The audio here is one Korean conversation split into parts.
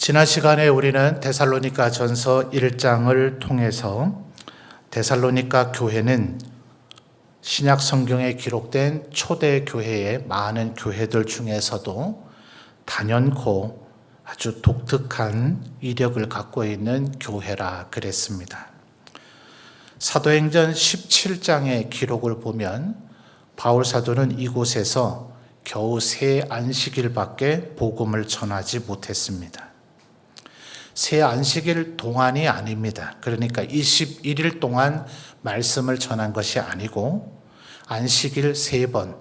지난 시간에 우리는 데살로니가 전서 1장을 통해서 데살로니가 교회는 신약 성경에 기록된 초대 교회의 많은 교회들 중에서도 단연코 아주 독특한 이력을 갖고 있는 교회라 그랬습니다. 사도행전 17장의 기록을 보면 바울 사도는 이곳에서 겨우 세 안식일밖에 복음을 전하지 못했습니다. 세 안식일 동안이 아닙니다. 그러니까 21일 동안 말씀을 전한 것이 아니고 안식일 3번,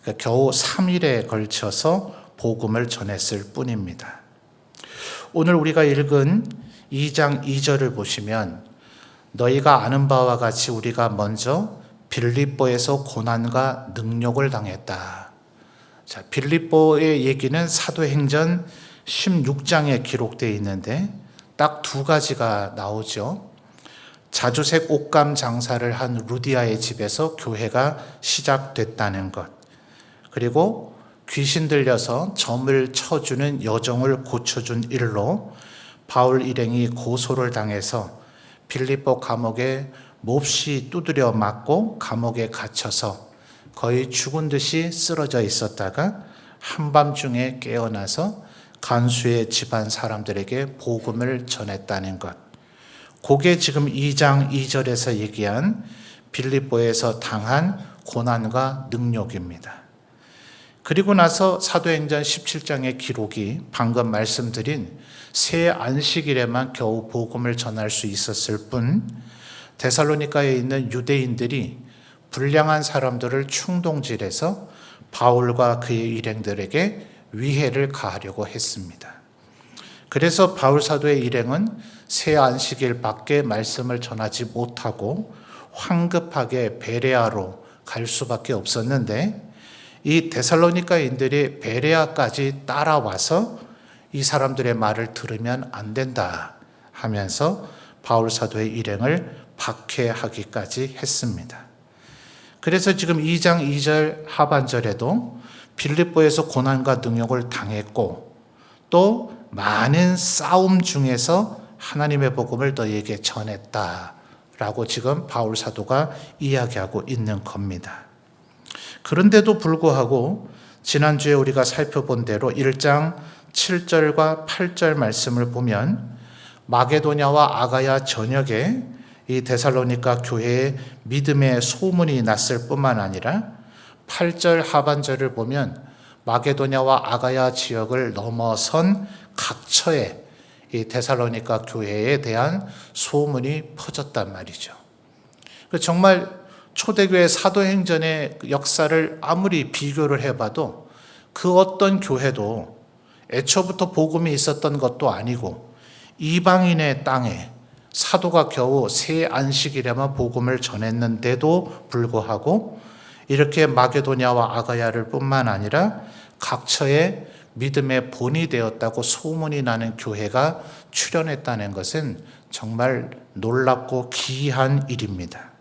그러니까 겨우 3일에 걸쳐서 복음을 전했을 뿐입니다. 오늘 우리가 읽은 2장 2절을 보시면 너희가 아는 바와 같이 우리가 먼저 빌립보에서 고난과 능욕을 당했다. 자, 빌립보의 얘기는 사도행전 16장에 기록되어 있는데 딱 두 가지가 나오죠. 자주색 옷감 장사를 한 루디아의 집에서 교회가 시작됐다는 것, 그리고 귀신 들려서 점을 쳐주는 여종을 고쳐준 일로 바울 일행이 고소를 당해서 빌립보 감옥에 몹시 두드려 맞고 감옥에 갇혀서 거의 죽은 듯이 쓰러져 있었다가 한밤중에 깨어나서 간수의 집안 사람들에게 복음을 전했다는 것. 그게 지금 2장 2절에서 얘기한 빌립보에서 당한 고난과 능욕입니다. 그리고 나서 사도행전 17장의 기록이 방금 말씀드린 새 안식일에만 겨우 복음을 전할 수 있었을 뿐 데살로니가에 있는 유대인들이 불량한 사람들을 충동질해서 바울과 그의 일행들에게 위해를 가하려고 했습니다. 그래서 바울 사도의 일행은 새 안식일밖에 말씀을 전하지 못하고 황급하게 베레아로 갈 수밖에 없었는데 이 데살로니가인들이 베레아까지 따라와서 이 사람들의 말을 들으면 안 된다 하면서 바울 사도의 일행을 박해하기까지 했습니다. 그래서 지금 2장 2절 하반절에도 빌립보에서 고난과 능욕을 당했고 또 많은 싸움 중에서 하나님의 복음을 너희에게 전했다라고 지금 바울 사도가 이야기하고 있는 겁니다. 그런데도 불구하고 지난주에 우리가 살펴본 대로 1장 7절과 8절 말씀을 보면 마게도냐와 아가야 전역에 이 데살로니가 교회에 믿음의 소문이 났을 뿐만 아니라 8절 하반절을 보면 마게도냐와 아가야 지역을 넘어선 각처에 이 데살로니가 교회에 대한 소문이 퍼졌단 말이죠. 정말 초대교회 사도행전의 역사를 아무리 비교를 해봐도 그 어떤 교회도 애초부터 복음이 있었던 것도 아니고 이방인의 땅에 사도가 겨우 새 안식일에만 복음을 전했는데도 불구하고 이렇게 마게도냐와 아가야를 뿐만 아니라 각처에 믿음의 본이 되었다고 소문이 나는 교회가 출현했다는 것은 정말 놀랍고 기이한 일입니다.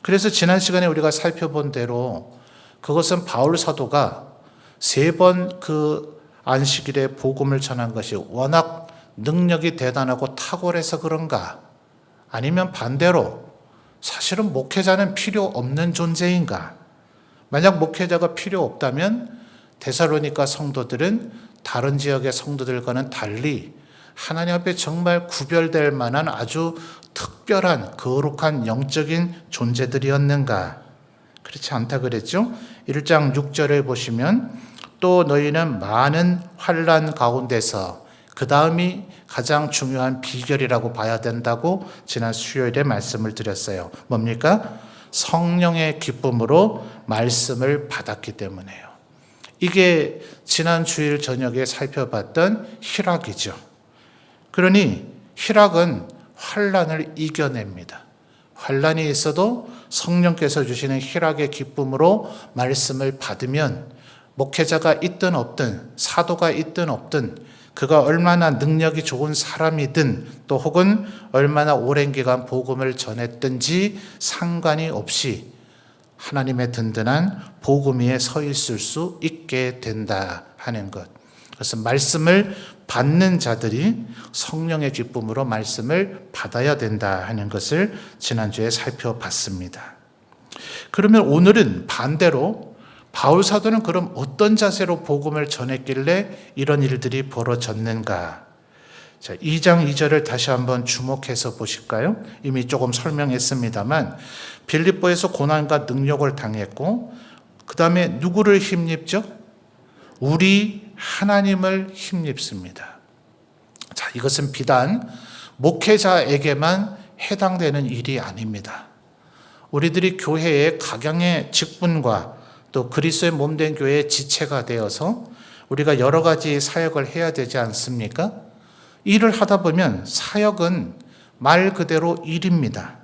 그래서 지난 시간에 우리가 살펴본 대로 그것은 바울 사도가 3번 그 안식일에 복음을 전한 것이 워낙 능력이 대단하고 탁월해서 그런가? 아니면 반대로 사실은 목회자는 필요 없는 존재인가? 만약 목회자가 필요 없다면 데살로니가 성도들은 다른 지역의 성도들과는 달리 하나님 앞에 정말 구별될 만한 아주 특별한 거룩한 영적인 존재들이었는가? 그렇지 않다 그랬죠? 1장 6절을 보시면 또 너희는 많은 환난 가운데서, 그 다음이 가장 중요한 비결이라고 봐야 된다고 지난 수요일에 말씀을 드렸어요. 뭡니까? 성령의 기쁨으로 말씀을 받았기 때문에요. 이게 지난 주일 저녁에 살펴봤던 희락이죠. 그러니 희락은 환난을 이겨냅니다. 환난이 있어도 성령께서 주시는 희락의 기쁨으로 말씀을 받으면 목회자가 있든 없든 사도가 있든 없든 그가 얼마나 능력이 좋은 사람이든 또 혹은 얼마나 오랜 기간 복음을 전했든지 상관이 없이 하나님의 든든한 복음 위에 서 있을 수 있게 된다 하는 것. 그래서 말씀을 받는 자들이 성령의 기쁨으로 말씀을 받아야 된다 하는 것을 지난주에 살펴봤습니다. 그러면 오늘은 반대로 바울 사도는 그럼 어떤 자세로 복음을 전했길래 이런 일들이 벌어졌는가? 자, 2장 2절을 다시 한번 주목해서 보실까요? 이미 조금 설명했습니다만 빌립보에서 고난과 능욕을 당했고 그 다음에 누구를 힘입죠? 우리 하나님을 힘입습니다. 자, 이것은 비단 목회자에게만 해당되는 일이 아닙니다. 우리들이 교회의 각양의 직분과 또 그리스도의 몸된 교회의 지체가 되어서 우리가 여러 가지 사역을 해야 되지 않습니까? 일을 하다 보면 사역은 말 그대로 일입니다.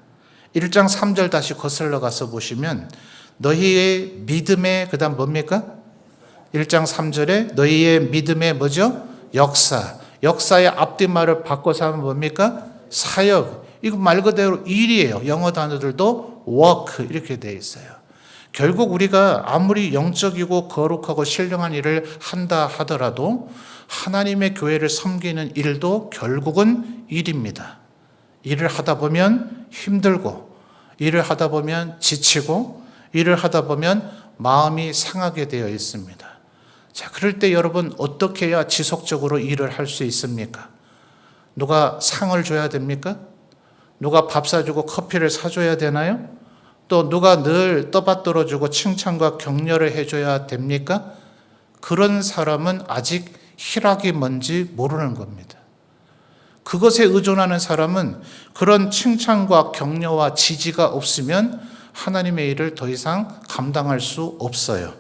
1장 3절 다시 거슬러 가서 보시면 너희의 믿음의 그다음 뭡니까? 1장 3절에 너희의 믿음의 뭐죠? 역사의 앞뒷말을 바꿔서 하면 뭡니까? 사역. 이거 말 그대로 일이에요. 영어 단어들도 work 이렇게 되어 있어요. 결국 우리가 아무리 영적이고 거룩하고 신령한 일을 한다 하더라도 하나님의 교회를 섬기는 일도 결국은 일입니다. 일을 하다 보면 힘들고, 일을 하다 보면 지치고, 일을 하다 보면 마음이 상하게 되어 있습니다. 자, 그럴 때 여러분 어떻게 해야 지속적으로 일을 할 수 있습니까? 누가 상을 줘야 됩니까? 누가 밥 사주고 커피를 사줘야 되나요? 또 누가 늘 떠받들어주고 칭찬과 격려를 해줘야 됩니까? 그런 사람은 아직 희락이 뭔지 모르는 겁니다. 그것에 의존하는 사람은 그런 칭찬과 격려와 지지가 없으면 하나님의 일을 더 이상 감당할 수 없어요.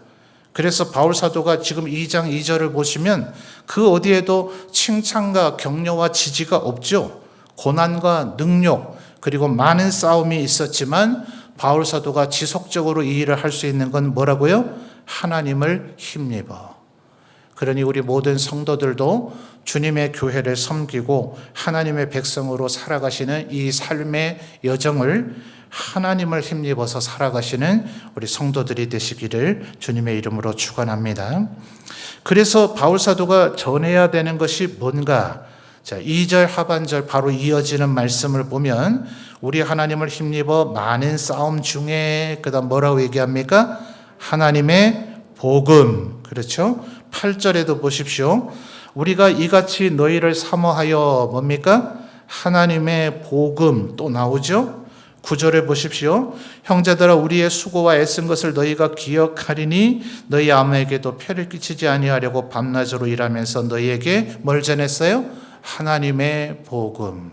그래서 바울 사도가 지금 2장 2절을 보시면 그 어디에도 칭찬과 격려와 지지가 없죠. 고난과 능욕 그리고 많은 싸움이 있었지만 바울 사도가 지속적으로 이 일을 할 수 있는 건 뭐라고요? 하나님을 힘입어. 그러니 우리 모든 성도들도 주님의 교회를 섬기고 하나님의 백성으로 살아가시는 이 삶의 여정을 하나님을 힘입어서 살아가시는 우리 성도들이 되시기를 주님의 이름으로 축원합니다. 그래서 바울 사도가 전해야 되는 것이 뭔가? 자, 2절 하반절 바로 이어지는 말씀을 보면 우리 하나님을 힘입어 많은 싸움 중에 그다음 뭐라고 얘기합니까? 하나님의 복음. 그렇죠? 8절에도 보십시오. 우리가 이같이 너희를 사모하여 뭡니까? 하나님의 복음 또 나오죠? 9절에 보십시오. 형제들아 우리의 수고와 애쓴 것을 너희가 기억하리니 너희 아무에게도 폐를 끼치지 아니하려고 밤낮으로 일하면서 너희에게 뭘 전했어요? 하나님의 복음.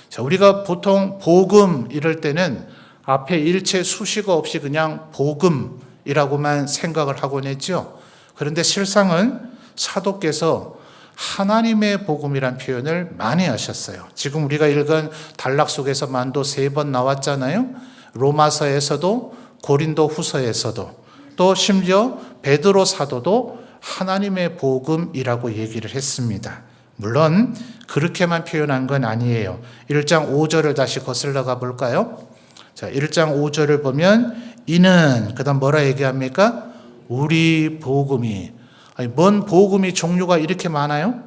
자, 우리가 보통 복음 이럴 때는 앞에 일체 수식어 없이 그냥 복음이라고만 생각을 하곤 했죠. 그런데 실상은 사도께서 하나님의 복음이란 표현을 많이 하셨어요. 지금 우리가 읽은 단락 속에서 만도 3번 나왔잖아요. 로마서에서도 고린도 후서에서도 또 심지어 베드로 사도도 하나님의 복음이라고 얘기를 했습니다. 물론 그렇게만 표현한 건 아니에요. 1장 5절을 다시 거슬러 가 볼까요? 자, 1장 5절을 보면 이는 그다음 뭐라 얘기합니까? 우리 복음이. 아니, 뭔 복음이 종류가 이렇게 많아요?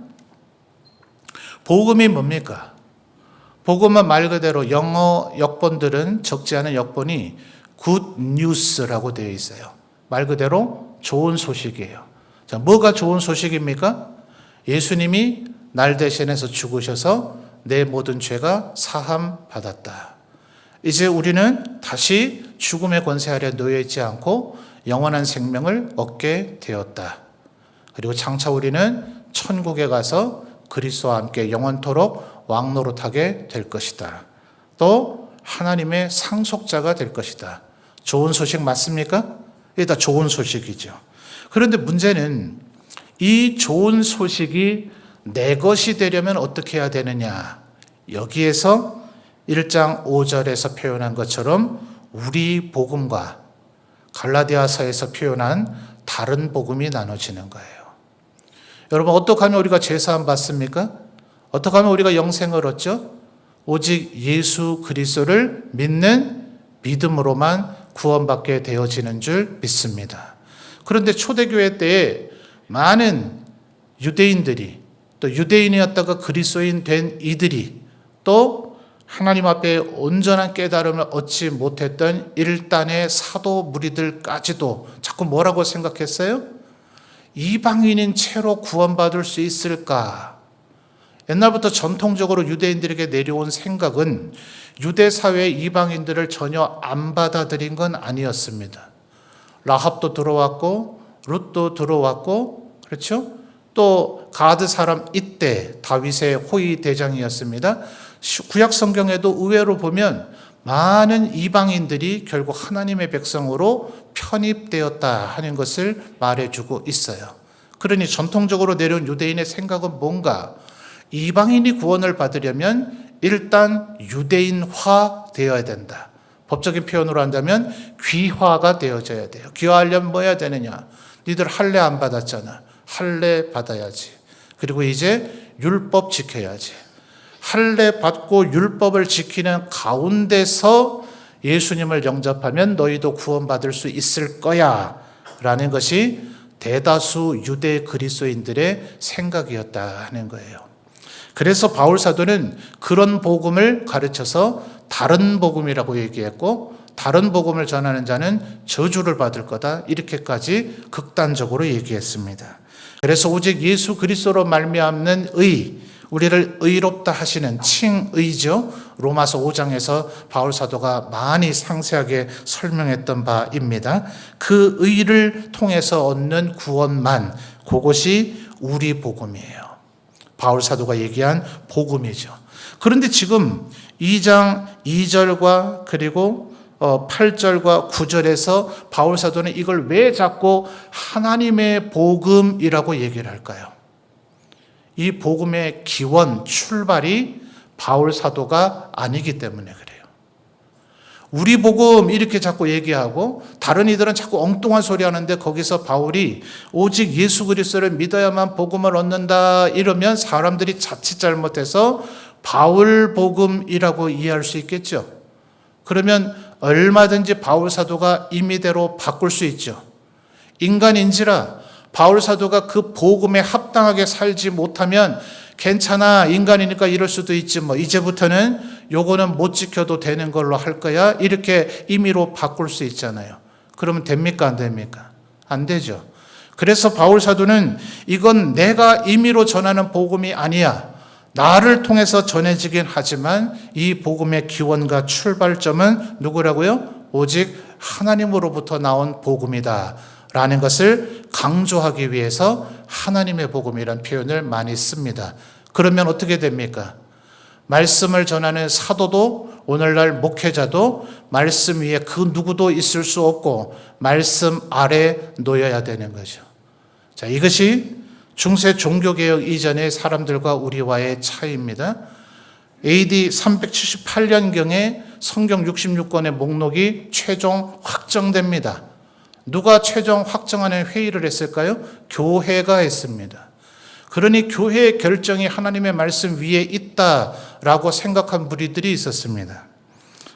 복음이 뭡니까? 복음은 말 그대로 영어 역본들은 적지 않은 역본이 good news라고 되어 있어요. 말 그대로 좋은 소식이에요. 자, 뭐가 좋은 소식입니까? 예수님이 날 대신해서 죽으셔서 내 모든 죄가 사함 받았다. 이제 우리는 다시 죽음의 권세 아래 놓여 있지 않고 영원한 생명을 얻게 되었다. 그리고 장차 우리는 천국에 가서 그리스도와 함께 영원토록 왕노릇하게 될 것이다. 또 하나님의 상속자가 될 것이다. 좋은 소식 맞습니까? 이게 다 좋은 소식이죠. 그런데 문제는 이 좋은 소식이 내 것이 되려면 어떻게 해야 되느냐. 여기에서 1장 5절에서 표현한 것처럼 우리 복음과 갈라디아서에서 표현한 다른 복음이 나눠지는 거예요. 여러분 어떻게 하면 우리가 죄사함 받습니까? 어떻게 하면 우리가 영생을 얻죠? 오직 예수 그리스도를 믿는 믿음으로만 구원받게 되어지는 줄 믿습니다. 그런데 초대교회 때에 많은 유대인들이 또 유대인이었다가 그리스도인 된 이들이 또 하나님 앞에 온전한 깨달음을 얻지 못했던 일단의 사도 무리들까지도 자꾸 뭐라고 생각했어요? 이방인인 채로 구원받을 수 있을까? 옛날부터 전통적으로 유대인들에게 내려온 생각은 유대 사회의 이방인들을 전혀 안 받아들인 건 아니었습니다. 라합도 들어왔고 룻도 들어왔고 그렇죠? 또 가드 사람 이때 다윗의 호위 대장이었습니다. 구약 성경에도 의외로 보면 많은 이방인들이 결국 하나님의 백성으로 편입되었다 하는 것을 말해주고 있어요. 그러니 전통적으로 내려온 유대인의 생각은 뭔가 이방인이 구원을 받으려면 일단 유대인화 되어야 된다. 법적인 표현으로 한다면 귀화가 되어져야 돼요. 귀화하려면 뭐 해야 되느냐? 니들 할례 안 받았잖아. 할례 받아야지. 그리고 이제 율법 지켜야지. 할례 받고 율법을 지키는 가운데서 예수님을 영접하면 너희도 구원받을 수 있을 거야 라는 것이 대다수 유대 그리스도인들의 생각이었다 하는 거예요. 그래서 바울 사도는 그런 복음을 가르쳐서 다른 복음이라고 얘기했고 다른 복음을 전하는 자는 저주를 받을 거다 이렇게까지 극단적으로 얘기했습니다. 그래서 오직 예수 그리스도로 말미암는 의, 우리를 의롭다 하시는 칭의죠. 로마서 5장에서 바울 사도가 많이 상세하게 설명했던 바입니다. 그 의를 통해서 얻는 구원만, 그것이 우리 복음이에요. 바울 사도가 얘기한 복음이죠. 그런데 지금 2장 2절과 그리고 8절과 9절에서 바울 사도는 이걸 왜 자꾸 하나님의 복음이라고 얘기를 할까요? 이 복음의 기원, 출발이 바울 사도가 아니기 때문에 그래요. 우리 복음 이렇게 자꾸 얘기하고 다른 이들은 자꾸 엉뚱한 소리 하는데 거기서 바울이 오직 예수 그리스도를 믿어야만 복음을 얻는다 이러면 사람들이 자칫 잘못해서 바울 복음이라고 이해할 수 있겠죠. 그러면 얼마든지 바울 사도가 임의대로 바꿀 수 있죠. 인간인지라 바울 사도가 그 복음에 합당하게 살지 못하면 괜찮아, 인간이니까 이럴 수도 있지 뭐 이제부터는 요거는 못 지켜도 되는 걸로 할 거야 이렇게 임의로 바꿀 수 있잖아요. 그러면 됩니까 안 됩니까? 안 되죠. 그래서 바울 사도는 이건 내가 임의로 전하는 복음이 아니야. 나를 통해서 전해지긴 하지만 이 복음의 기원과 출발점은 누구라고요? 오직 하나님으로부터 나온 복음이다 라는 것을 강조하기 위해서 하나님의 복음이라는 표현을 많이 씁니다. 그러면 어떻게 됩니까? 말씀을 전하는 사도도 오늘날 목회자도 말씀 위에 그 누구도 있을 수 없고 말씀 아래 놓여야 되는 거죠. 자, 이것이 중세 종교개혁 이전의 사람들과 우리와의 차이입니다. AD 378년경에 성경 66권의 목록이 최종 확정됩니다. 누가 최종 확정하는 회의를 했을까요? 교회가 했습니다. 그러니 교회의 결정이 하나님의 말씀 위에 있다라고 생각한 무리들이 있었습니다.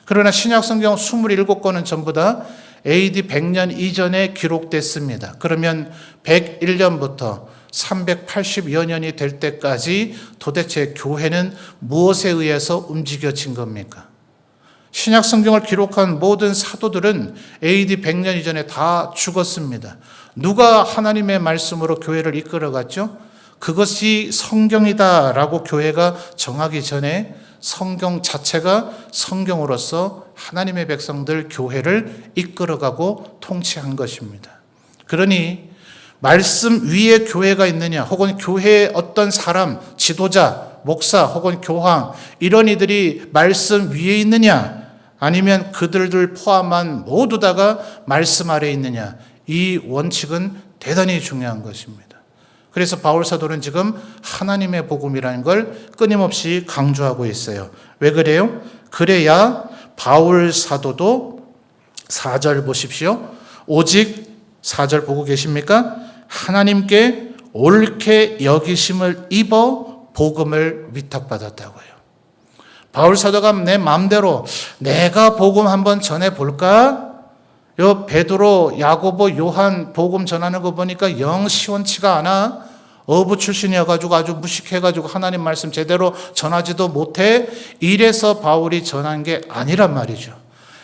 그러나 신약 성경 27권은 전부 다 AD 100년 이전에 기록됐습니다. 그러면 101년부터 380여 년이 될 때까지 도대체 교회는 무엇에 의해서 움직여진 겁니까? 신약 성경을 기록한 모든 사도들은 AD 100년 이전에 다 죽었습니다. 누가 하나님의 말씀으로 교회를 이끌어갔죠? 그것이 성경이다라고 교회가 정하기 전에 성경 자체가 성경으로서 하나님의 백성들 교회를 이끌어가고 통치한 것입니다. 그러니 말씀 위에 교회가 있느냐 혹은 교회의 어떤 사람, 지도자, 목사 혹은 교황 이런 이들이 말씀 위에 있느냐 아니면 그들을 포함한 모두 다가 말씀 아래에 있느냐 이 원칙은 대단히 중요한 것입니다. 그래서 바울 사도는 지금 하나님의 복음이라는 걸 끊임없이 강조하고 있어요. 왜 그래요? 그래야 바울 사도도 4절 보십시오. 오직 4절 보고 계십니까? 하나님께 옳게 여기심을 입어 복음을 위탁받았다고요. 바울 사도가 내 마음대로 내가 복음 한번 전해볼까? 요 베드로, 야고보, 요한 복음 전하는 거 보니까 영 시원치가 않아. 어부 출신이어가지고 아주 무식해가지고 하나님 말씀 제대로 전하지도 못해. 이래서 바울이 전한 게 아니란 말이죠.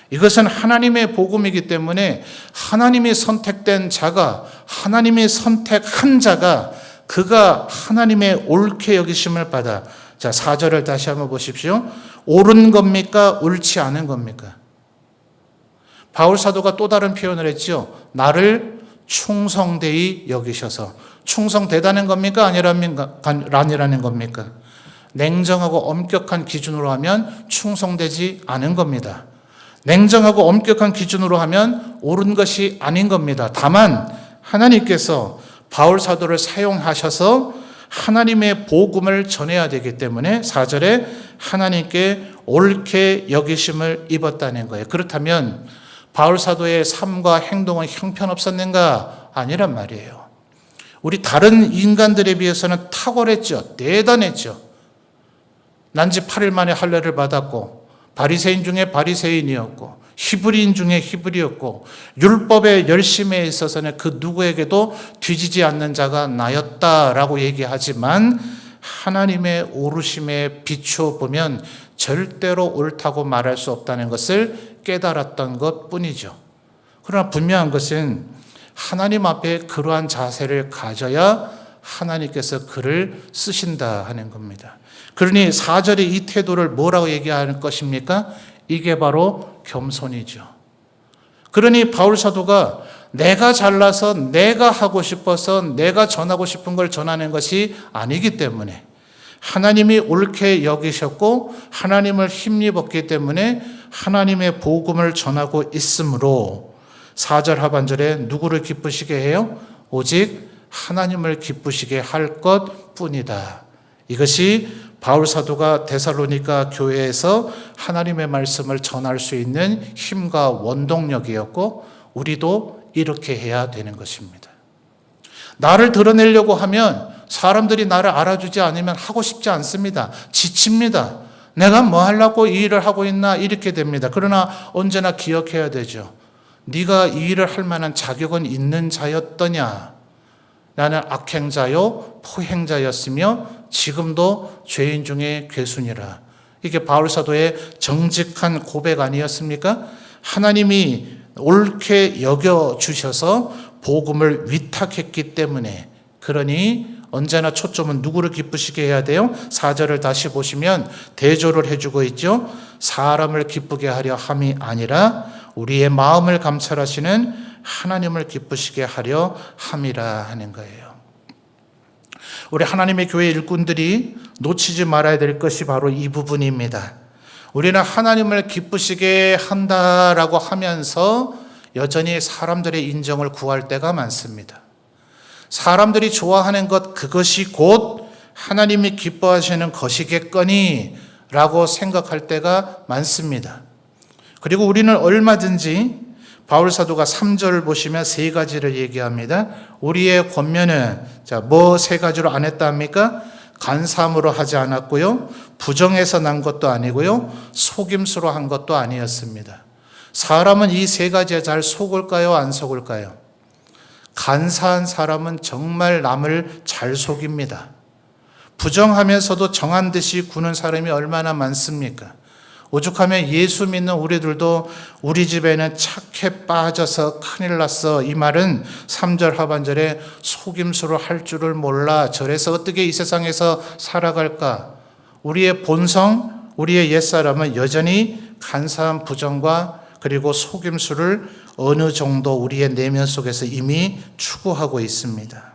이것은 하나님의 복음이기 때문에 하나님이 선택된 자가, 하나님이 선택한 자가 그가 하나님의 옳게 여기심을 받아. 자, 4절을 다시 한번 보십시오. 옳은 겁니까? 옳지 않은 겁니까? 바울 사도가 또 다른 표현을 했죠. 나를 충성되이 여기셔서. 충성되다는 겁니까? 아니라는 겁니까? 냉정하고 엄격한 기준으로 하면 충성되지 않은 겁니다. 냉정하고 엄격한 기준으로 하면 옳은 것이 아닌 겁니다. 다만 하나님께서 바울 사도를 사용하셔서 하나님의 복음을 전해야 되기 때문에 4절에 하나님께 옳게 여기심을 입었다는 거예요. 그렇다면 바울 사도의 삶과 행동은 형편없었는가? 아니란 말이에요. 우리 다른 인간들에 비해서는 탁월했죠. 대단했죠. 난지 8일 만에 할례를 받았고 바리새인 중에 바리새인이었고 히브리인 중에 히브리였고 율법의 열심에 있어서는 그 누구에게도 뒤지지 않는 자가 나였다라고 얘기하지만 하나님의 오르심에 비추어 보면 절대로 옳다고 말할 수 없다는 것을 깨달았던 것뿐이죠. 그러나 분명한 것은 하나님 앞에 그러한 자세를 가져야 하나님께서 그를 쓰신다 하는 겁니다. 그러니 4절의 이 태도를 뭐라고 얘기하는 것입니까? 이게 바로 겸손이죠. 그러니 바울 사도가 내가 잘나서 내가 하고 싶어서 내가 전하고 싶은 걸 전하는 것이 아니기 때문에 하나님이 옳게 여기셨고 하나님을 힘입었기 때문에 하나님의 복음을 전하고 있으므로 4절 하반절에 누구를 기쁘시게 해요? 오직 하나님을 기쁘시게 할 것뿐이다. 이것이 바울 사도가 데살로니가 교회에서 하나님의 말씀을 전할 수 있는 힘과 원동력이었고 우리도 이렇게 해야 되는 것입니다. 나를 드러내려고 하면 사람들이 나를 알아주지 않으면 하고 싶지 않습니다. 지칩니다. 내가 뭐 하려고 이 일을 하고 있나 이렇게 됩니다. 그러나 언제나 기억해야 되죠. 네가 이 일을 할 만한 자격은 있는 자였더냐. 나는 악행자요 포행자였으며 지금도 죄인 중에 괴순이라. 이게 바울 사도의 정직한 고백 아니었습니까? 하나님이 옳게 여겨주셔서 복음을 위탁했기 때문에 그러니 언제나 초점은 누구를 기쁘시게 해야 돼요? 4절을 다시 보시면 대조를 해주고 있죠. 사람을 기쁘게 하려 함이 아니라 우리의 마음을 감찰하시는 하나님을 기쁘시게 하려 함이라 하는 거예요. 우리 하나님의 교회 일꾼들이 놓치지 말아야 될 것이 바로 이 부분입니다. 우리는 하나님을 기쁘시게 한다라고 하면서 여전히 사람들의 인정을 구할 때가 많습니다. 사람들이 좋아하는 것 그것이 곧 하나님이 기뻐하시는 것이겠거니 라고 생각할 때가 많습니다. 그리고 우리는 얼마든지 바울 사도가 3절을 보시면 세 가지를 얘기합니다. 우리의 권면은 뭐 세 가지로 안 했다 합니까? 간사함으로 하지 않았고요. 부정해서 난 것도 아니고요. 속임수로 한 것도 아니었습니다. 사람은 이 세 가지에 잘 속을까요? 안 속을까요? 간사한 사람은 정말 남을 잘 속입니다. 부정하면서도 정한 듯이 구는 사람이 얼마나 많습니까? 오죽하면 예수 믿는 우리들도 우리 집에는 착해 빠져서 큰일 났어. 이 말은 3절 하반절에 속임수로 할 줄을 몰라. 저래서 어떻게 이 세상에서 살아갈까? 우리의 본성, 우리의 옛사람은 여전히 간사한 부정과 그리고 속임수를 어느 정도 우리의 내면 속에서 이미 추구하고 있습니다.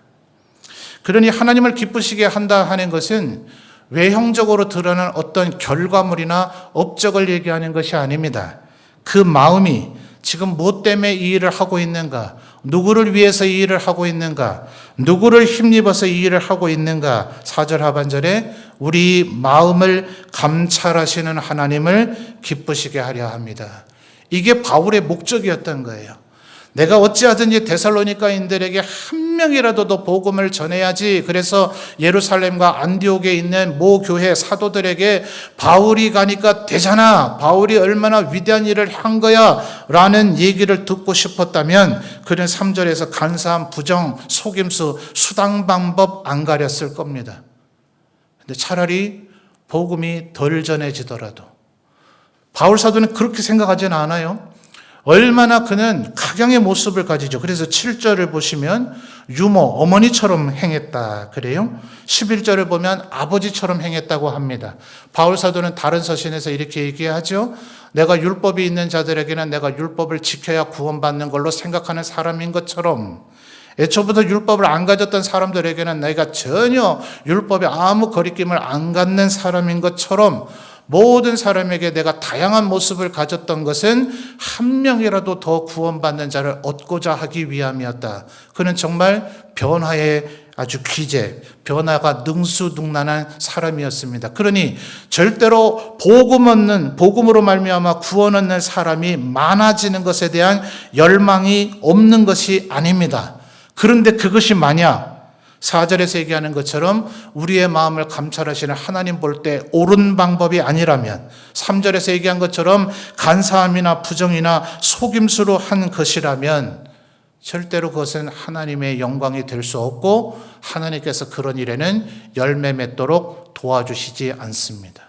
그러니 하나님을 기쁘시게 한다 하는 것은 외형적으로 드러난 어떤 결과물이나 업적을 얘기하는 것이 아닙니다. 그 마음이 지금 무엇 때문에 이 일을 하고 있는가, 누구를 위해서 이 일을 하고 있는가, 누구를 힘입어서 이 일을 하고 있는가. 4절 하반절에 우리 마음을 감찰하시는 하나님을 기쁘시게 하려 합니다. 이게 바울의 목적이었던 거예요. 내가 어찌하든지 데살로니가인들에게 한 명이라도 더 복음을 전해야지. 그래서 예루살렘과 안디옥에 있는 모 교회 사도들에게 바울이 가니까 되잖아, 바울이 얼마나 위대한 일을 한 거야 라는 얘기를 듣고 싶었다면 그는 3절에서 간사한 부정, 속임수, 수당 방법 안 가렸을 겁니다. 근데 차라리 복음이 덜 전해지더라도 바울 사도는 그렇게 생각하지는 않아요. 얼마나 그는 각양의 모습을 가지죠. 그래서 7절을 보시면 유모, 어머니처럼 행했다 그래요. 11절을 보면 아버지처럼 행했다고 합니다. 바울 사도는 다른 서신에서 이렇게 얘기하죠. 내가 율법이 있는 자들에게는 내가 율법을 지켜야 구원받는 걸로 생각하는 사람인 것처럼, 애초부터 율법을 안 가졌던 사람들에게는 내가 전혀 율법에 아무 거리낌을 안 갖는 사람인 것처럼 모든 사람에게 내가 다양한 모습을 가졌던 것은 한 명이라도 더 구원받는 자를 얻고자 하기 위함이었다. 그는 정말 변화의 아주 귀재, 변화가 능수능란한 사람이었습니다. 그러니 절대로 복음으로 말미암아 구원 얻는 사람이 많아지는 것에 대한 열망이 없는 것이 아닙니다. 그런데 그것이 만약 4절에서 얘기하는 것처럼 우리의 마음을 감찰하시는 하나님 볼 때 옳은 방법이 아니라면, 3절에서 얘기한 것처럼 간사함이나 부정이나 속임수로 한 것이라면 절대로 그것은 하나님의 영광이 될 수 없고 하나님께서 그런 일에는 열매 맺도록 도와주시지 않습니다.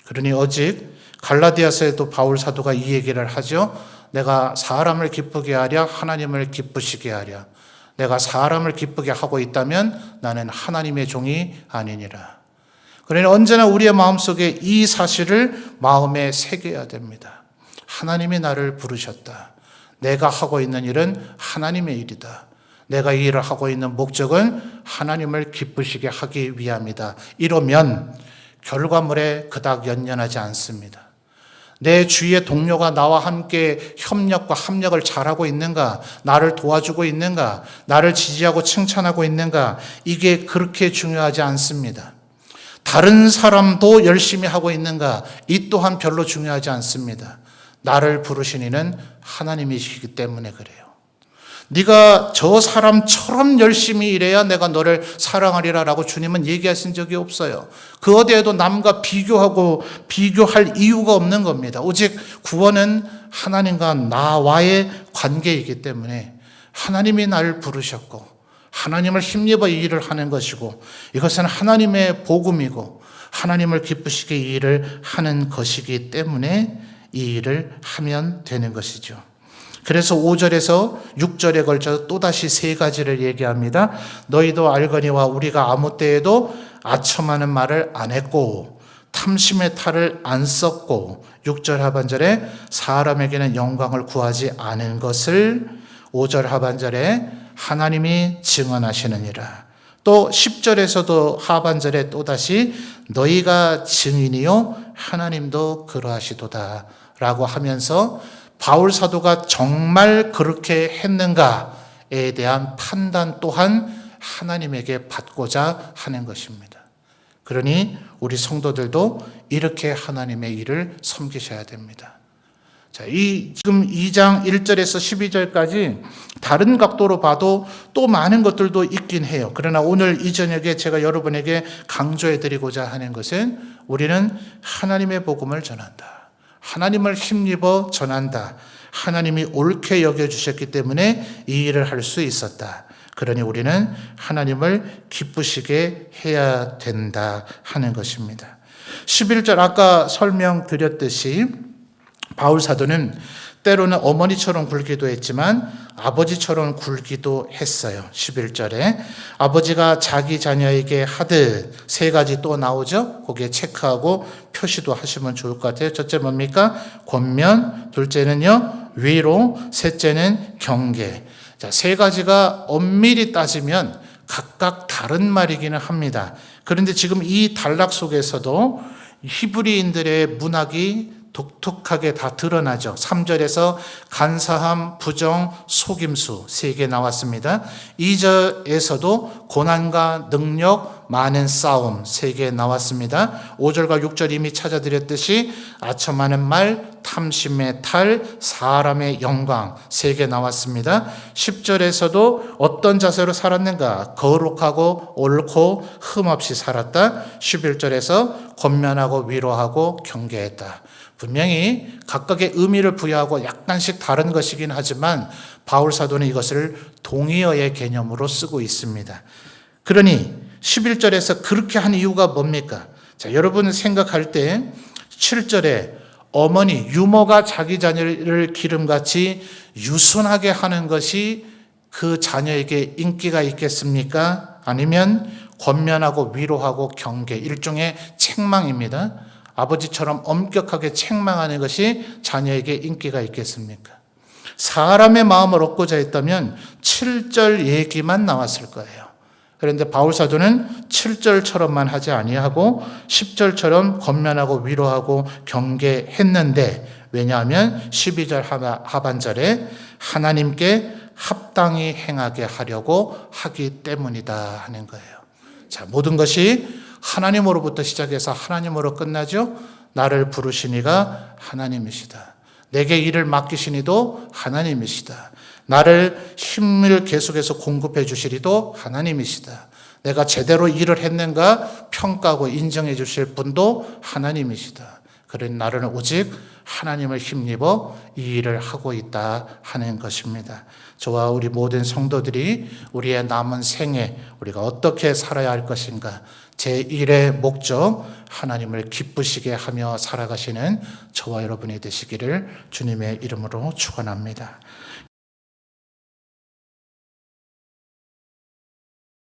그러니 오직 갈라디아서에도 바울 사도가 이 얘기를 하죠. 내가 사람을 기쁘게 하랴 하나님을 기쁘시게 하랴. 내가 사람을 기쁘게 하고 있다면 나는 하나님의 종이 아니니라. 그러니 언제나 우리의 마음속에 이 사실을 마음에 새겨야 됩니다. 하나님이 나를 부르셨다. 내가 하고 있는 일은 하나님의 일이다. 내가 이 일을 하고 있는 목적은 하나님을 기쁘시게 하기 위함이다. 이러면 결과물에 그닥 연연하지 않습니다. 내 주위의 동료가 나와 함께 협력과 합력을 잘하고 있는가? 나를 도와주고 있는가? 나를 지지하고 칭찬하고 있는가? 이게 그렇게 중요하지 않습니다. 다른 사람도 열심히 하고 있는가? 이 또한 별로 중요하지 않습니다. 나를 부르신 이는 하나님이시기 때문에 그래요. 네가 저 사람처럼 열심히 일해야 내가 너를 사랑하리라 라고 주님은 얘기하신 적이 없어요. 그 어디에도 남과 비교할 이유가 없는 겁니다. 오직 구원은 하나님과 나와의 관계이기 때문에 하나님이 나를 부르셨고 하나님을 힘입어 이 일을 하는 것이고 이것은 하나님의 복음이고 하나님을 기쁘시게 이 일을 하는 것이기 때문에 이 일을 하면 되는 것이죠. 그래서 5절에서 6절에 걸쳐 또다시 세 가지를 얘기합니다. 너희도 알거니와 우리가 아무 때에도 아첨하는 말을 안 했고 탐심의 탈을 안 썼고 6절 하반절에 사람에게는 영광을 구하지 않은 것을 5절 하반절에 하나님이 증언하시느니라. 또 10절에서도 하반절에 또다시 너희가 증인이요 하나님도 그러하시도다 라고 하면서 바울 사도가 정말 그렇게 했는가에 대한 판단 또한 하나님에게 받고자 하는 것입니다. 그러니 우리 성도들도 이렇게 하나님의 일을 섬기셔야 됩니다. 자, 지금 2장 1절에서 12절까지 다른 각도로 봐도 또 많은 것들도 있긴 해요. 그러나 오늘 이 저녁에 제가 여러분에게 강조해 드리고자 하는 것은 우리는 하나님의 복음을 전한다. 하나님을 힘입어 전한다. 하나님이 옳게 여겨주셨기 때문에 이 일을 할 수 있었다. 그러니 우리는 하나님을 기쁘시게 해야 된다 하는 것입니다. 11절 아까 설명드렸듯이 바울 사도는 때로는 어머니처럼 굴기도 했지만 아버지처럼 굴기도 했어요. 11절에 아버지가 자기 자녀에게 하듯 세 가지 또 나오죠. 거기에 체크하고 표시도 하시면 좋을 것 같아요. 첫째 뭡니까? 권면, 둘째는요 위로, 셋째는 경계. 자, 세 가지가 엄밀히 따지면 각각 다른 말이기는 합니다. 그런데 지금 이 단락 속에서도 히브리인들의 문학이 독특하게 다 드러나죠. 3절에서 간사함, 부정, 속임수 3개 나왔습니다. 2절에서도 고난과 능력, 많은 싸움 3개 나왔습니다. 5절과 6절 이미 찾아드렸듯이 아첨하는 말, 탐심의 탈, 사람의 영광 3개 나왔습니다. 10절에서도 어떤 자세로 살았는가? 거룩하고 옳고 흠없이 살았다. 11절에서 권면하고 위로하고 경계했다. 분명히 각각의 의미를 부여하고 약간씩 다른 것이긴 하지만 바울 사도는 이것을 동의어의 개념으로 쓰고 있습니다. 그러니 11절에서 그렇게 한 이유가 뭡니까? 자, 여러분 생각할 때 7절에 어머니 유모가 자기 자녀를 기름같이 유순하게 하는 것이 그 자녀에게 인기가 있겠습니까? 아니면 권면하고 위로하고 경계, 일종의 책망입니다. 아버지처럼 엄격하게 책망하는 것이 자녀에게 인기가 있겠습니까? 사람의 마음을 얻고자 했다면 7절 얘기만 나왔을 거예요. 그런데 바울 사도는 7절처럼만 하지 아니하고 10절처럼 권면하고 위로하고 경계했는데, 왜냐하면 12절 하반절에 하나님께 합당히 행하게 하려고 하기 때문이다 하는 거예요. 자, 모든 것이 하나님으로부터 시작해서 하나님으로 끝나죠. 나를 부르시니가 하나님이시다. 내게 일을 맡기시니도 하나님이시다. 나를 힘을 계속해서 공급해 주시리도 하나님이시다. 내가 제대로 일을 했는가 평가하고 인정해 주실 분도 하나님이시다. 그런 나를 오직 하나님을 힘입어 이 일을 하고 있다 하는 것입니다. 저와 우리 모든 성도들이 우리의 남은 생에 우리가 어떻게 살아야 할 것인가, 제1의 목적 하나님을 기쁘시게 하며 살아가시는 저와 여러분이 되시기를 주님의 이름으로 축원합니다.